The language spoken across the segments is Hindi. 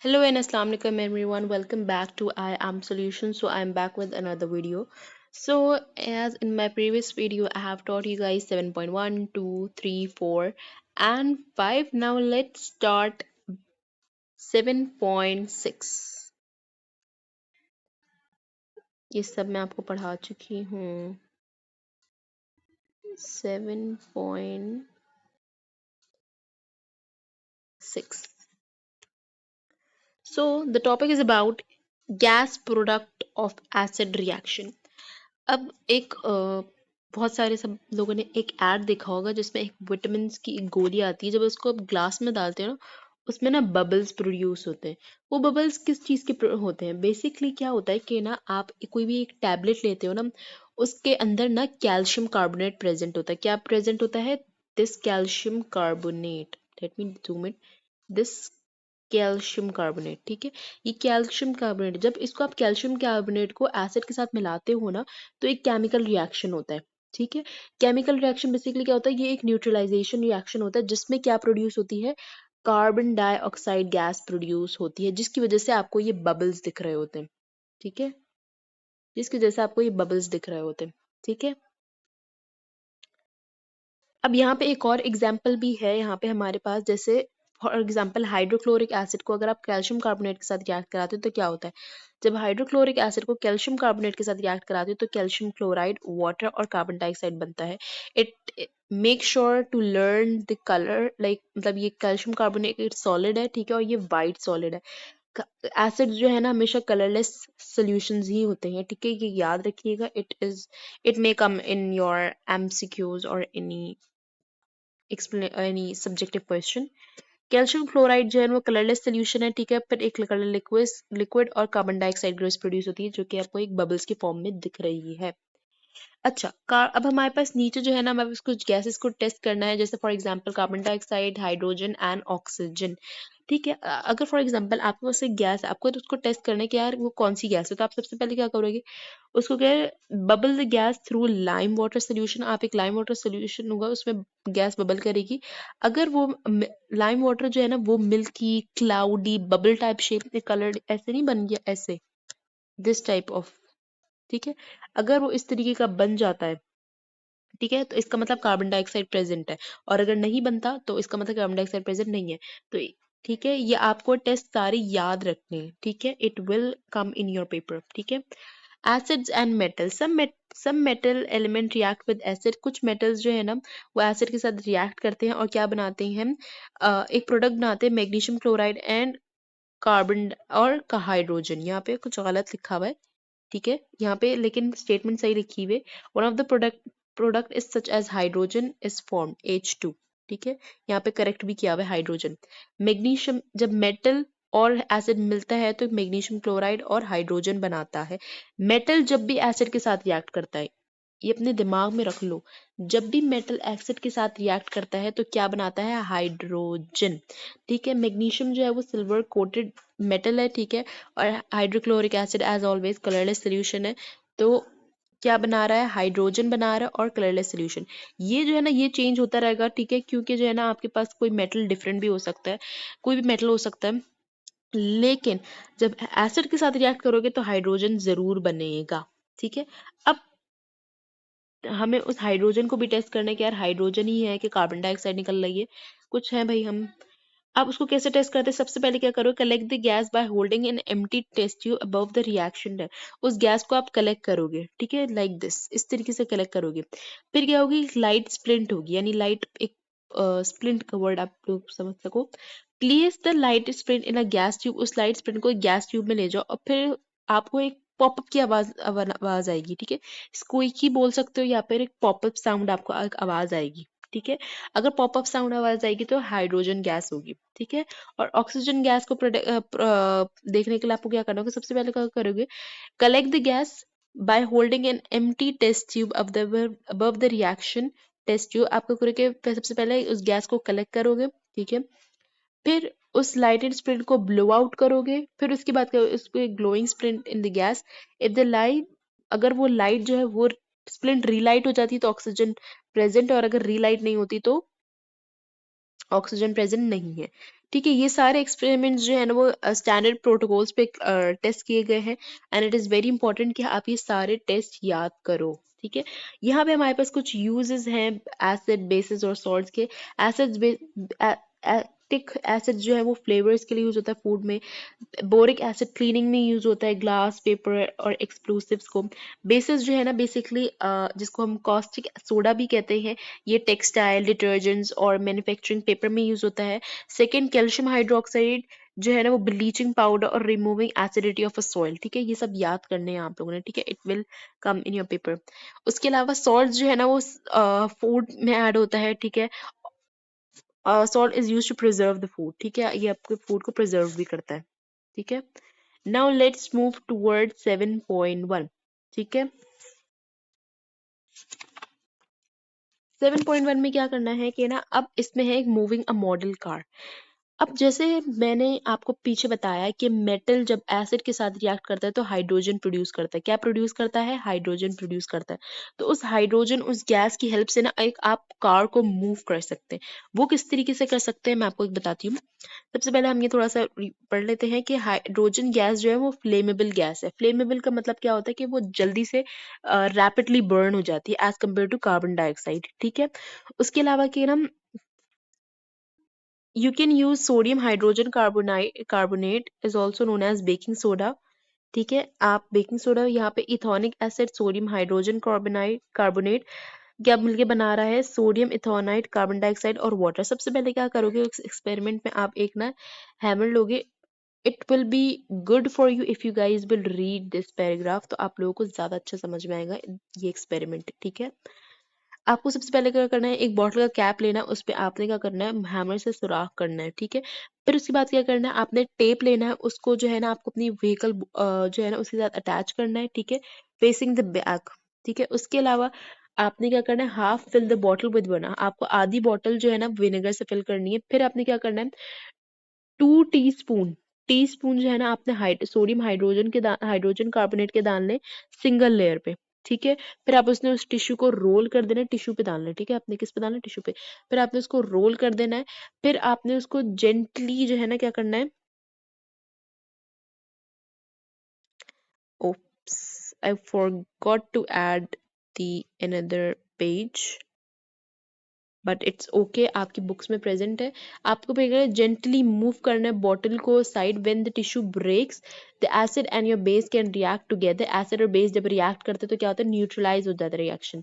Hello and Assalamu alaikum everyone. Welcome back to I Am Solutions. So I'm back with another video. So as in my previous video, I have taught you guys 7.1, 2, 3, 4, and 5. Now let's start 7.6. ये सब मैं आपको पढ़ा चुकी हूँ. 7.6. So the topic is about gas product of acid reaction. अब एक बहुत सारे सब लोगों ने एक ऐड देखा होगा जिसमें एक विटामिन की एक गोली आती है। जब उसको आप ग्लास में डालते हो ना, उसमें ना बबल्स प्रोड्यूस होते हैं। वो बबल्स किस चीज़ के होते हैं? बेसिकली क्या होता है कि ना आप कोई भी एक टैबलेट लेते हो ना, उसके अंदर ना कैल्शियम कार्बोनेट प्रेजेंट होता है। क्या प्रेजेंट होता है? This calcium carbonate, let me zoom it, this calcium carbonate. ठीक है, ये कैल्शियम कार्बोनेट, जब इसको आप कैल्शियम कार्बोनेट को एसिड के साथ मिलाते हो ना, तो एक केमिकल रिएक्शन होता है। ठीक है, केमिकल रिएक्शन बेसिकली क्या होता है? ये एक न्यूट्रलाइजेशन रिएक्शन होता है जिसमें क्या प्रोड्यूस होती है? कार्बन डाइऑक्साइड गैस प्रोड्यूस होती है, जिसकी वजह से आपको ये बबल्स दिख रहे होते हैं। ठीक है, जिसकी वजह से आपको ये बबल्स दिख रहे होते हैं। ठीक है, अब यहाँ पे एक और एग्जाम्पल भी है यहाँ पे हमारे पास। जैसे फॉर एग्जाम्पल हाइड्रोक्लोरिक एसिड को अगर आप कैल्शियम कार्बोनेट के साथ रिएक्ट कराते हो तो क्या होता है? जब हाइड्रोक्लोरिक एसिड को कैल्शियम कार्बोनेट के साथ रिएक्ट कराते हो तो कैल्शियम क्लोराइड, वाटर और कार्बन डाइऑक्साइड बनता है। It make sure to learn the colour, like मतलब ये कैल्शियम कार्बोनेट सॉलिड है, ठीक है, और ये वाइट सॉलिड है। एसिड जो है ना हमेशा कलरलेस सॉल्यूशंस ही होते हैं, ठीक है, ये याद रखिएगा। It may come in your MCQs और any subjective question. Calcium chloride जो है वो कलरलेस सोल्यूशन है, ठीक है, पर एक कलर लिक्विड और कार्बन डाइऑक्साइड गैस प्रोड्यूस होती है जो कि आपको एक बबल्स की फॉर्म में दिख रही है। अच्छा, अब हमारे पास नीचे जो है ना हमें कुछ गैसेस को टेस्ट करना है, जैसे for example carbon dioxide, hydrogen and oxygen. ठीक है, अगर फॉर एग्जांपल आपके पास एक गैस है, आपको तो उसको टेस्ट करना है कि यार वो कौन सी गैस है, तो आप सबसे पहले क्या करोगे? उसको क्या है, bubble the gas through lime water solution. आप एक लाइम वाटर सोल्यूशन होगा उसमें गैस बबल करेगी। अगर वो लाइम वाटर जो है ना वो milky cloudy bubble type shape में कलर्ड ऐसे नहीं बन गया, ऐसे दिस टाइप ऑफ, ठीक है, अगर वो इस तरीके का बन जाता है, ठीक है, तो इसका मतलब कार्बन डाइऑक्साइड प्रेजेंट है। और अगर नहीं बनता तो इसका मतलब कार्बन डाइऑक्साइड प्रेजेंट नहीं है। तो ठीक है, ये आपको टेस्ट सारे याद रखने हैं, ठीक है, it will come in your paper. ठीक है, acids and metal, some metal element react with acid। कुछ metals जो है ना वो एसिड के साथ रिएक्ट करते हैं और क्या बनाते हैं? एक प्रोडक्ट बनाते हैं, मैग्नीशियम क्लोराइड एंड कार्बन और का हाइड्रोजन। यहाँ पे कुछ गलत लिखा हुआ है, ठीक है, यहाँ पे लेकिन स्टेटमेंट सही लिखी हुई है। One of the product is such as hydrogen is form H2। ठीक है, यहाँ पे करेक्ट भी किया हुआ है हाइड्रोजन। मैग्नीशियम, जब मेटल और एसिड मिलता है तो मैग्नीशियम क्लोराइड और हाइड्रोजन बनाता है। मेटल जब भी एसिड के साथ रिएक्ट करता है, ये अपने दिमाग में रख लो, जब भी मेटल एसिड के साथ रिएक्ट करता है तो क्या बनाता है? हाइड्रोजन। ठीक है, मैग्नीशियम जो है वो सिल्वर कोटेड मेटल है, ठीक है, और hydrochloric acid as always colourless solution है। तो क्या बना रहा है? हाइड्रोजन बना रहा है और कलरलेस सोल्यूशन। ये जो है ना ये चेंज होता रहेगा, ठीक है, क्योंकि जो है ना आपके पास कोई मेटल डिफरेंट भी हो सकता है, कोई भी मेटल हो सकता है, लेकिन जब एसिड के साथ रिएक्ट करोगे तो हाइड्रोजन जरूर बनेगा। ठीक है, अब हमें उस हाइड्रोजन को भी टेस्ट करना है कि यार हाइड्रोजन ही है कि कार्बन डाइऑक्साइड निकल रही है, कुछ है भाई हम। आप उसको कैसे टेस्ट करते हैं? सबसे पहले क्या करो, collect the gas by holding an empty test tube above the reaction desk. उस गैस को आप कलेक्ट करोगे, ठीक है, लाइक दिस, इस तरीके से कलेक्ट करोगे। फिर क्या होगी? लाइट स्प्लिंट होगी, यानी लाइट एक स्प्लिंट का वर्ड आप लोग समझ सको। Place the light splint in a gas tube. उस लाइट स्प्लिंट को गैस ट्यूब में ले जाओ और फिर आपको एक पॉपअप की आवाज आएगी, ठीक है, स्क्वीकी बोल सकते हो या फिर एक पॉपअप साउंड, आपको एक आवाज आएगी। ठीक है, अगर पॉपअप साउंड आवाज आएगी तो हाइड्रोजन गैस होगी। ठीक है, और ऑक्सीजन गैस को देखने के लिए आपको क्या करना होगा? सबसे पहले क्या करोगे? Collect the gas by holding an empty test tube above the reaction test tube. आपको करके सबसे पहले उस गैस को कलेक्ट करोगे, ठीक है, फिर उस लाइटेड स्प्लिंट को ब्लो आउट करोगे, फिर उसके बाद क्या, उसको एक glowing splint in the gas. If the light, अगर वो लाइट जो है वो स्प्लिंट रीलाइट हो जाती है तो ऑक्सीजन प्रेजेंट, और अगर रीलाइट नहीं होती तो ऑक्सीजन प्रेजेंट नहीं है। ठीक है, ये सारे एक्सपेरिमेंट्स जो है ना वो स्टैंडर्ड प्रोटोकॉल्स पे टेस्ट किए गए हैं, and it is very important कि आप ये सारे टेस्ट याद करो। ठीक है, यहाँ पे हमारे पास कुछ यूजेस हैं एसिड बेसिस और सॉल्ट्स के। एसिड्स एटिक एसिड जो है वो फ्लेवर्स के लिए यूज होता है फूड में। बोरिक एसिड क्लीनिंग में यूज होता है ग्लास पेपर और एक्सप्लोसिव्स को। बेसिस जो है ना बेसिकली जिसको हम कॉस्टिक सोडा भी कहते हैं, ये टेक्सटाइल डिटर्जेंट्स और मैन्युफैक्चरिंग पेपर में यूज होता है। सेकेंड, कैल्शियम हाइड्रोक्साइड जो है ना वो ब्लीचिंग पाउडर और removing acidity of a soil. ठीक है, ये सब याद करने हैं आप लोगों ने। ठीक है, it will come in your paper. उसके अलावा सॉल्ट जो है ना वो फूड में ऐड होता है। ठीक है, salt is use to preserve the food. ठीक है, ये आपके फूड को प्रिजर्व भी करता है। ठीक है, नाउ लेट्स मूव टूवर्ड 7.1। ठीक है, 7.1 में क्या करना है कि ना अब इसमें है एक मूविंग अ मॉडल कार। अब जैसे मैंने आपको पीछे बताया कि मेटल जब एसिड के साथ रिएक्ट करता है तो हाइड्रोजन प्रोड्यूस करता है। क्या प्रोड्यूस करता है? हाइड्रोजन प्रोड्यूस करता है। तो उस हाइड्रोजन उस गैस की हेल्प से ना एक आप कार को मूव कर सकते हैं। वो किस तरीके से कर सकते हैं मैं आपको एक बताती हूँ। सबसे पहले हम ये थोड़ा सा पढ़ लेते हैं कि हाइड्रोजन गैस जो है वो फ्लेमेबल गैस है। फ्लेमेबल का मतलब क्या होता है कि वो जल्दी से रैपिडली बर्न हो जाती है as compare to carbon dioxide. ठीक है, उसके अलावा कि ना you can use sodium hydrogen carbonate is also known as baking soda। ठीक है, आप बेकिंग सोडा यहाँ पे इथोनिक एसिड सोडियम हाइड्रोजन कार्बोनेट क्या मिलके बना रहा है? सोडियम इथोनाइट कार्बन डाइऑक्साइड और वाटर। सबसे पहले क्या करोगे इस एक्सपेरिमेंट में, आप एक ना हैमर लोगे। It will be good for you if you guys will read this paragraph, तो आप लोगों को ज्यादा अच्छा समझ में आएगा ये एक्सपेरिमेंट। ठीक है, आपको सबसे पहले क्या करना है, एक बॉटल का कैप लेना है, उस पे आपने क्या करना है, हैमर से सुराख करना है। ठीक है, फिर उसके बाद क्या करना है, आपने टेप लेना है, उसको जो है ना आपको अपनी व्हीकल जो है ना उसके साथ अटैच करना है। ठीक है, फेसिंग द बैक। ठीक है, उसके अलावा आपने क्या करना है, half fill the bottle with water. आपको आधी बॉटल जो है ना विनेगर से फिल करनी है। फिर आपने क्या करना है, 2 टीस्पून टीस्पून जो है ना आपने सोडियम हाइड्रोजन कार्बोनेट के डालने सिंगल लेयर पे। ठीक है, फिर आप उसने उस टिश्यू को रोल कर देना है, टिश्यू पे डालना है। ठीक है, आपने किस पे डालना है? टिश्यू पे। फिर आपने उसको रोल कर देना है। फिर आपने उसको जेंटली जो है ना क्या करना है, oops I forgot to add the another page but it's okay, आपकी बुक्स में प्रेजेंट है। आपको जेंटली मूव करना है बॉटल को side. When the tissue breaks the acid and your base can react together. Acid और बेस जब रिएक्ट करते हैं तो क्या होता है, न्यूट्रलाइज हो जाता है रिएक्शन।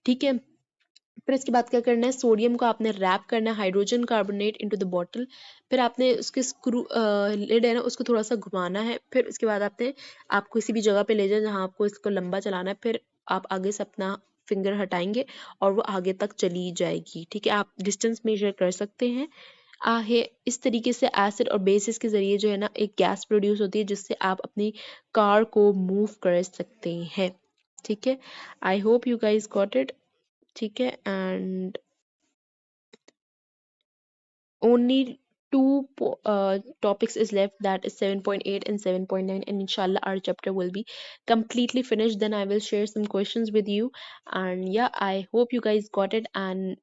ठीक है, फिर इसके बाद क्या करना है, सोडियम को आपने रैप करना है hydrogen carbonate into the bottle. फिर आपने उसके स्क्रू लिड है ना उसको थोड़ा सा घुमाना है। फिर उसके बाद आपने आप किसी भी जगह पे ले जाए जहाँ आपको इसको लंबा चलाना है। फिर आप आगे से अपना फिंगर हटाएंगे और वो आगे तक चली जाएगी। ठीक है, आप डिस्टेंस मेजर कर सकते हैं। आहे इस तरीके से एसिड और बेसिस के जरिए जो है ना एक गैस प्रोड्यूस होती है जिससे आप अपनी कार को मूव कर सकते हैं। ठीक है, I hope you guys got it. ठीक है, and only two topics is left, that is 7.8 and 7.9, and inshallah our chapter will be completely finished. Then I will share some questions with you, and yeah, I hope you guys got it. And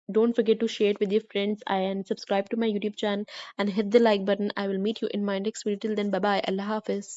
don't forget to share it with your friends and subscribe to my YouTube channel and hit the like button. I will meet you in my next video. Till then, bye bye, Allah Hafiz.